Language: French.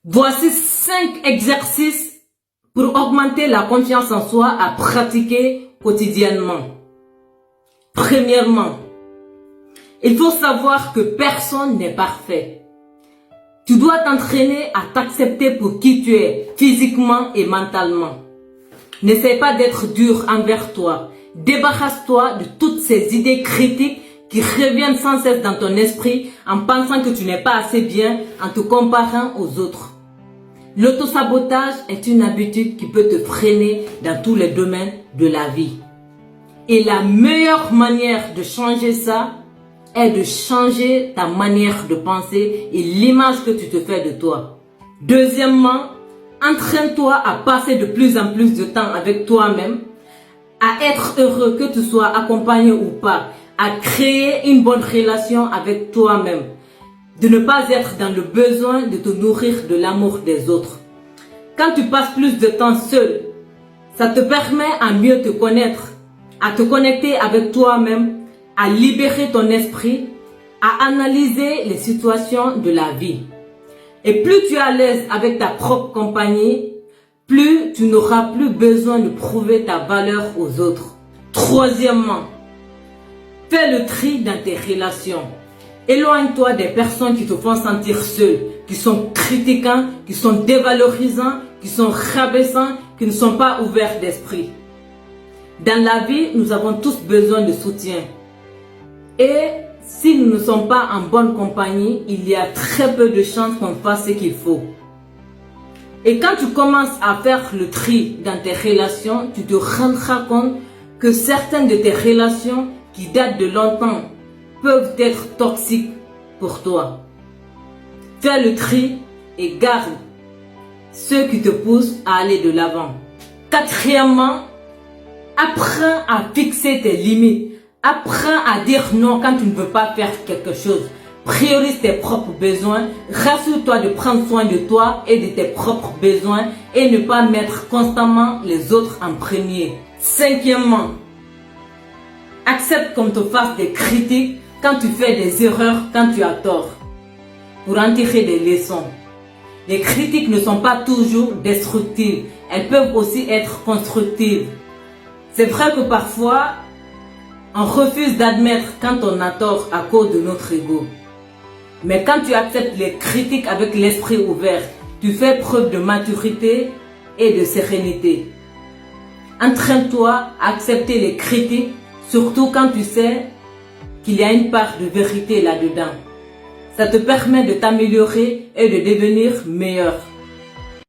Voici 5 exercices pour augmenter la confiance en soi à pratiquer quotidiennement. Premièrement, il faut savoir que personne n'est parfait. Tu dois t'entraîner à t'accepter pour qui tu es, physiquement et mentalement. N'essaie pas d'être dur envers toi. Débarrasse-toi de toutes ces idées critiques qui reviennent sans cesse dans ton esprit en pensant que tu n'es pas assez bien, en te comparant aux autres. L'autosabotage est une habitude qui peut te freiner dans tous les domaines de la vie. Et la meilleure manière de changer ça est de changer ta manière de penser et l'image que tu te fais de toi. Deuxièmement, entraîne-toi à passer de plus en plus de temps avec toi-même, à être heureux que tu sois accompagné ou pas, à créer une bonne relation avec toi-même, de ne pas être dans le besoin de te nourrir de l'amour des autres. Quand tu passes plus de temps seul, ça te permet à mieux te connaître, à te connecter avec toi-même, à libérer ton esprit, à analyser les situations de la vie. Et plus tu es à l'aise avec ta propre compagnie, plus tu n'auras plus besoin de prouver ta valeur aux autres. Troisièmement, fais le tri dans tes relations. Éloigne-toi des personnes qui te font sentir seul, qui sont critiquants, qui sont dévalorisants, qui sont rabaissants, qui ne sont pas ouverts d'esprit. Dans la vie, nous avons tous besoin de soutien. Et si nous ne sommes pas en bonne compagnie, il y a très peu de chances qu'on fasse ce qu'il faut. Et quand tu commences à faire le tri dans tes relations, tu te rendras compte que certaines de tes relations qui datent de longtemps peuvent être toxiques pour toi. Fais le tri et garde ceux qui te poussent à aller de l'avant. Quatrièmement, apprends à fixer tes limites. Apprends à dire non quand tu ne veux pas faire quelque chose. Priorise tes propres besoins. Rassure-toi de prendre soin de toi et de tes propres besoins et ne pas mettre constamment les autres en premier. Cinquièmement, accepte qu'on te fasse des critiques quand tu fais des erreurs, quand tu as tort, pour en tirer des leçons. Les critiques ne sont pas toujours destructives, elles peuvent aussi être constructives. C'est vrai que parfois, on refuse d'admettre quand on a tort à cause de notre ego. Mais quand tu acceptes les critiques avec l'esprit ouvert, tu fais preuve de maturité et de sérénité. Entraîne-toi à accepter les critiques, surtout quand tu sais qu'il y a une part de vérité là-dedans. Ça te permet de t'améliorer et de devenir meilleur.